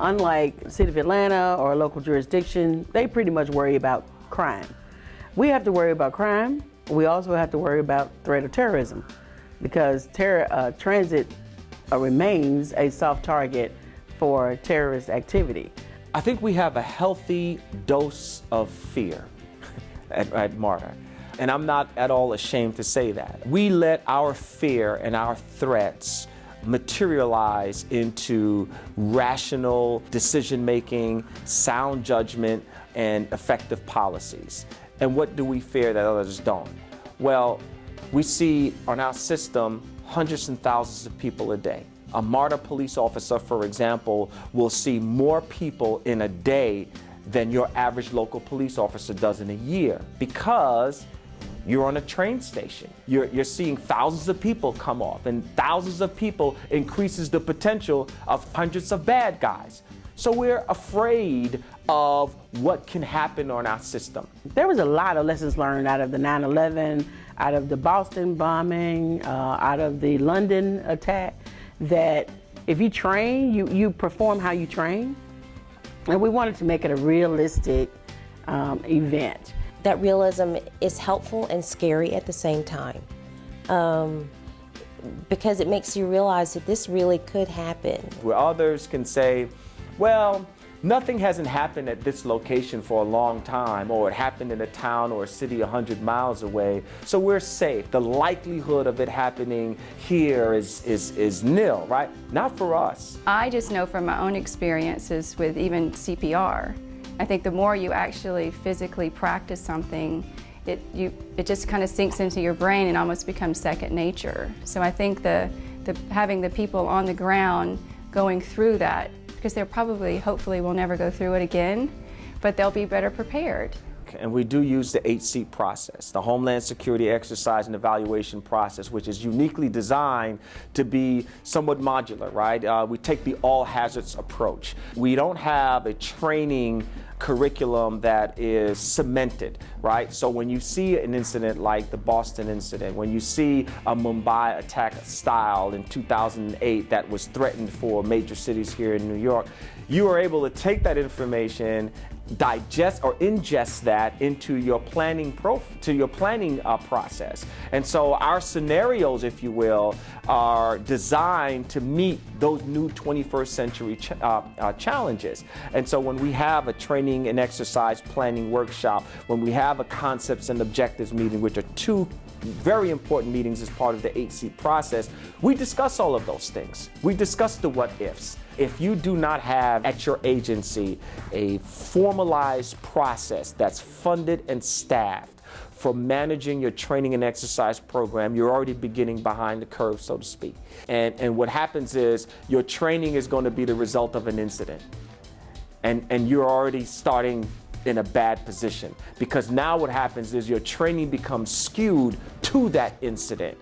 Unlike the city of Atlanta or a local jurisdiction, they pretty much worry about crime. We have to worry about crime. We also have to worry about threat of terrorism, because transit remains a soft target for terrorist activity. I think we have a healthy dose of fear at Marta, and I'm not at all ashamed to say that. We let our fear and our threats materialize into rational decision-making, sound judgment, and effective policies. And what do we fear that others don't? Well, we see on our system hundreds and thousands of people a day. A Marta police officer, for example, will see more people in a day than your average local police officer does in a year, because you're on a train station. You're seeing thousands of people come off, and thousands of people increases the potential of hundreds of bad guys. So we're afraid of what can happen on our system. There was a lot of lessons learned out of the 9/11, out of the Boston bombing, out of the London attack, that if you train, you perform how you train. And we wanted to make it a realistic event. That realism is helpful and scary at the same time, because it makes you realize that this really could happen. Where others can say, well, nothing hasn't happened at this location for a long time, or it happened in a town or a city 100 miles away, so we're safe. The likelihood of it happening here is nil, right? Not for us. I just know from my own experiences with even CPR, I think the more you actually physically practice something, it just kind of sinks into your brain and almost becomes second nature. So I think having the people on the ground going through that, because they're probably, hopefully, will never go through it again, but they'll be better prepared. And we do use the Hseep process, the Homeland Security Exercise and Evaluation process, which is uniquely designed to be somewhat modular, right? We take the all hazards approach. We don't have a training curriculum that is cemented, right? So when you see an incident like the Boston incident, when you see a Mumbai attack style in 2008 that was threatened for major cities here in New York, you are able to take that information, digest or ingest that into your planning process. And so our scenarios, if you will, are designed to meet those new 21st century challenges. And so when we have a training and exercise planning workshop, when we have a concepts and objectives meeting, which are two very important meetings as part of the Hseep process, we discuss all of those things. We discuss the what ifs. If you do not have at your agency a formalized process that's funded and staffed for managing your training and exercise program, you're already beginning behind the curve, so to speak. And what happens is your training is going to be the result of an incident. And you're already starting in a bad position, because now what happens is your training becomes skewed to that incident.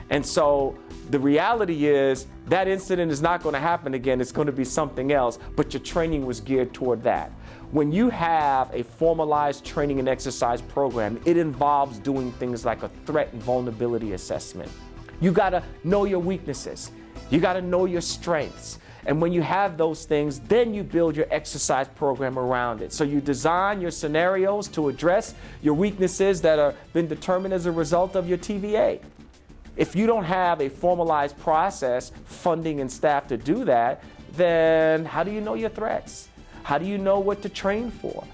And so the reality is that incident is not going to happen again. It's going to be something else, but your training was geared toward that. When you have a formalized training and exercise program, it involves doing things like a threat and vulnerability assessment. You got to know your weaknesses. You got to know your strengths. And when you have those things, then you build your exercise program around it. So you design your scenarios to address your weaknesses that are been determined as a result of your TVA. If you don't have a formalized process, funding and staff to do that, then how do you know your threats? How do you know what to train for?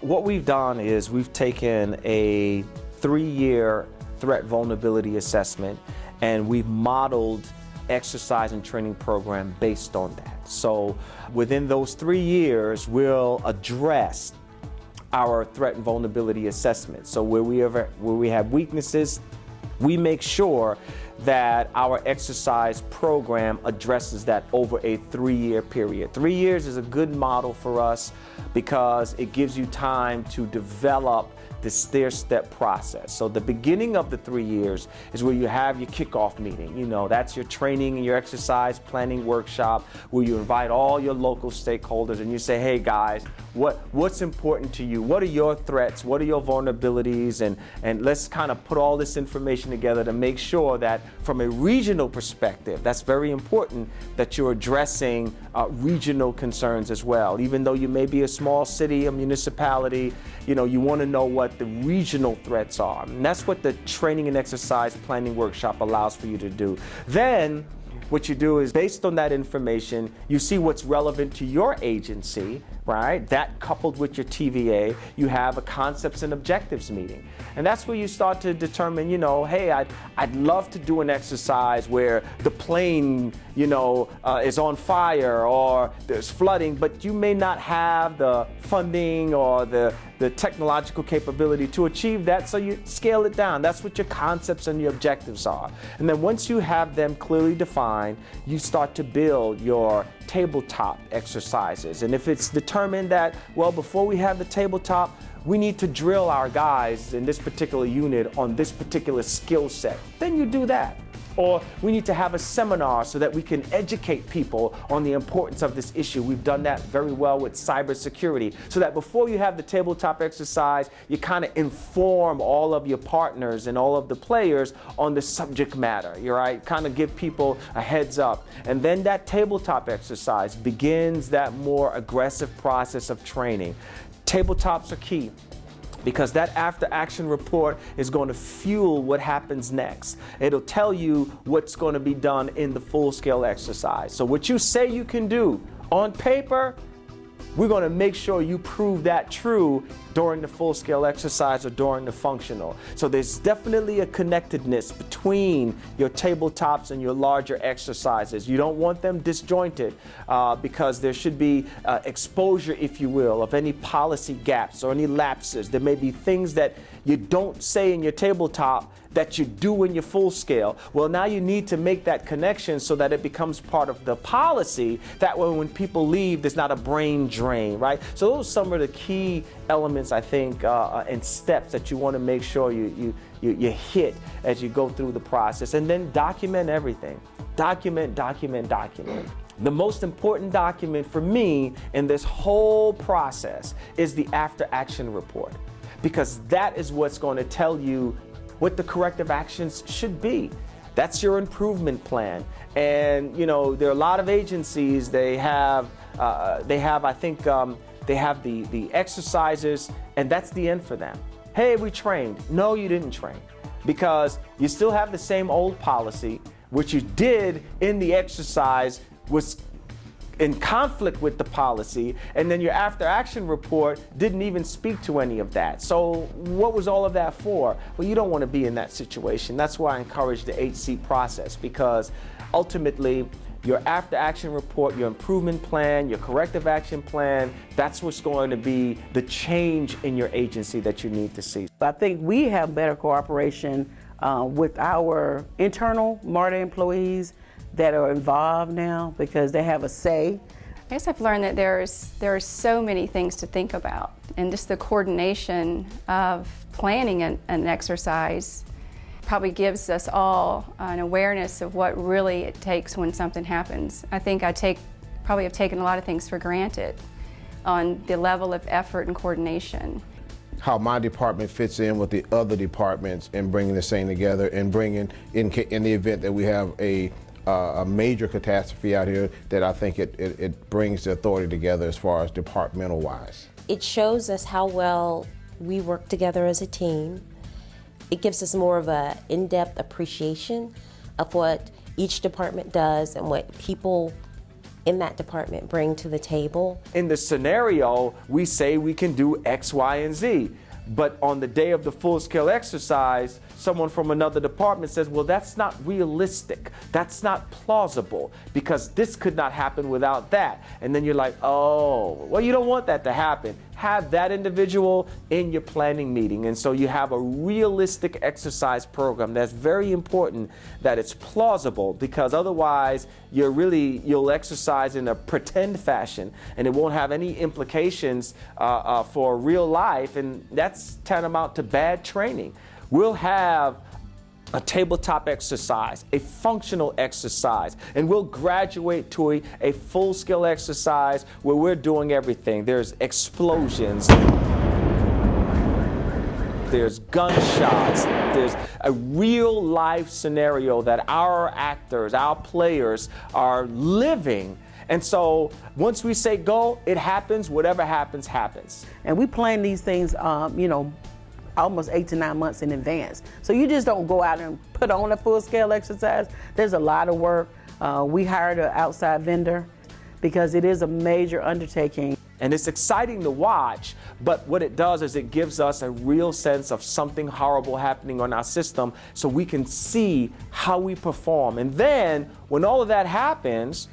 What we've done is we've taken a 3-year threat vulnerability assessment, and we've modeled exercise and training program based on that. So within those 3 years, we'll address our threat and vulnerability assessment. So where we have weaknesses, we make sure that our exercise program addresses that over a 3-year period. 3 years is a good model for us because it gives you time to develop this stair-step process. So the beginning of the 3 years is where you have your kickoff meeting. You know, that's your training and your exercise planning workshop where you invite all your local stakeholders and you say, hey guys, what's important to you? What are your threats? What are your vulnerabilities? And let's kind of put all this information together to make sure that from a regional perspective, that's very important that you're addressing regional concerns as well. Even though you may be a small city, a municipality, you know, you want to know what the regional threats are. And that's what the training and exercise planning workshop allows for you to do. Then what you do is, based on that information, you see what's relevant to your agency, right? That coupled with your TVA, you have a concepts and objectives meeting. And that's where you start to determine, you know, hey, I'd love to do an exercise where the plane, you know, is on fire or there's flooding, but you may not have the funding or the technological capability to achieve that, so you scale it down. That's what your concepts and your objectives are. And then once you have them clearly defined, you start to build your tabletop exercises. And if it's determined that, well, before we have the tabletop, we need to drill our guys in this particular unit on this particular skill set, then you do that. Or we need to have a seminar so that we can educate people on the importance of this issue. We've done that very well with cybersecurity, so that before you have the tabletop exercise, you kind of inform all of your partners and all of the players on the subject matter, you're right? Kind of give people a heads up. And then that tabletop exercise begins that more aggressive process of training. Tabletops are key, because that after action report is going to fuel what happens next. It'll tell you what's going to be done in the full scale exercise. So what you say you can do on paper, we're going to make sure you prove that true during the full scale exercise or during the functional. So there's definitely a connectedness between your tabletops and your larger exercises. You don't want them disjointed because there should be exposure, if you will, of any policy gaps or any lapses. There may be things that you don't say in your tabletop that you do in your full scale. Well, now you need to make that connection so that it becomes part of the policy. That way when people leave, there's not a brain drain, right? So those are some of the key elements, I think, and steps that you want to make sure you hit as you go through the process. And then document everything. Document. The most important document for me in this whole process is the after action report, because that is what's going to tell you what the corrective actions should be. That's your improvement plan. And you know, there are a lot of agencies, they have I think they have the exercises, and that's the end for them. Hey, we trained. No, you didn't train, because you still have the same old policy. What you did in the exercise was in conflict with the policy, and then your after action report didn't even speak to any of that. So what was all of that for? Well, you don't want to be in that situation. That's why I encourage the Hseep process, because ultimately your after action report, your improvement plan, your corrective action plan, that's what's going to be the change in your agency that you need to see. I think we have better cooperation with our internal Marta employees that are involved now, because they have a say. I guess I've learned that there are so many things to think about, and just the coordination of planning an exercise probably gives us all an awareness of what really it takes when something happens. I think I probably have taken a lot of things for granted on the level of effort and coordination. How my department fits in with the other departments in bringing this thing together, and bringing in the event that we have a major catastrophe out here, that I think it brings the authority together as far as departmental wise. It shows us how well we work together as a team. It gives us more of an in-depth appreciation of what each department does and what people in that department bring to the table. In the scenario, we say we can do X, Y, and Z. But on the day of the full-scale exercise, someone from another department says, well, that's not realistic. That's not plausible, because this could not happen without that. And then you're like, oh, well, you don't want that to happen. have that individual in your planning meeting. And so you have a realistic exercise program. That's very important that it's plausible, because otherwise you'll exercise in a pretend fashion and it won't have any implications for real life, and that's tantamount to bad training. We'll have a tabletop exercise, a functional exercise, and we'll graduate to a full-scale exercise where we're doing everything. There's explosions, there's gunshots, there's a real-life scenario that our actors, our players are living. And so once we say go, it happens. Whatever happens, happens. And we plan these things, almost 8 to 9 months in advance. So you just don't go out and put on a full-scale exercise. There's a lot of work. We hired an outside vendor because it is a major undertaking. And it's exciting to watch, but what it does is it gives us a real sense of something horrible happening on our system, so we can see how we perform. And then when all of that happens,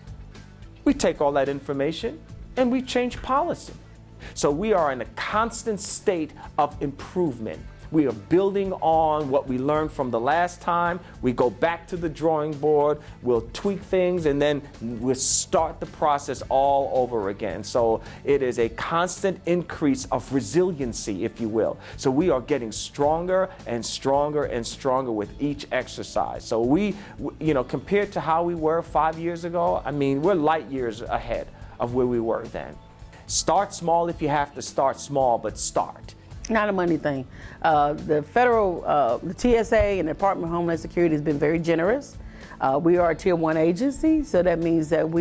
we take all that information and we change policy. So we are in a constant state of improvement. We are building on what we learned from the last time. We go back to the drawing board, we'll tweak things, and then we'll start the process all over again. So it is a constant increase of resiliency, if you will. So we are getting stronger and stronger and stronger with each exercise. So we, compared to how we were 5 years ago, I mean, we're light years ahead of where we were then. Start small if you have to start small, but start. Not a money thing. The federal, the TSA and the Department of Homeland Security has been very generous. We are a Tier 1 agency, so that means that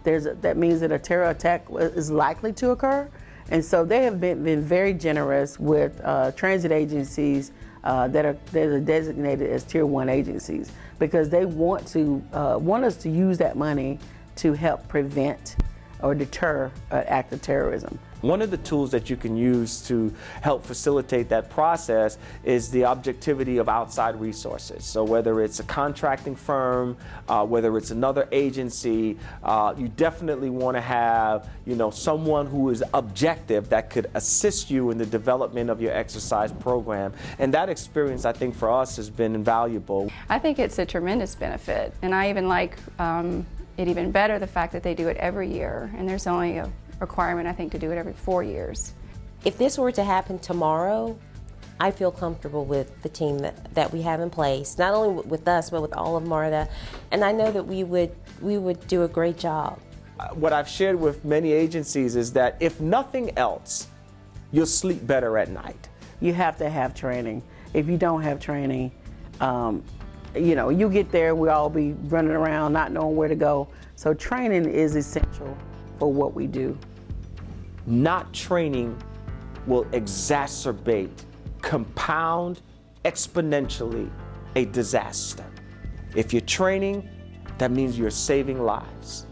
that means that a terror attack is likely to occur. And so they have been very generous with transit agencies that are designated as Tier 1 agencies, because they want us to use that money to help prevent or deter an act of terrorism. One of the tools that you can use to help facilitate that process is the objectivity of outside resources. So whether it's a contracting firm, whether it's another agency, you definitely want to have, someone who is objective that could assist you in the development of your exercise program. And that experience, I think, for us has been invaluable. I think it's a tremendous benefit, and I even like it even better the fact that they do it every year, and there's only a requirement, I think, to do it every 4 years. If this were to happen tomorrow, I feel comfortable with the team that we have in place, not only with us, but with all of Marta, and I know that we would do a great job. What I've shared with many agencies is that if nothing else, you'll sleep better at night. You have to have training. If you don't have training, you get there, we'll all be running around not knowing where to go. So training is essential for what we do. Not training will exacerbate, compound exponentially a disaster. If you're training, that means you're saving lives.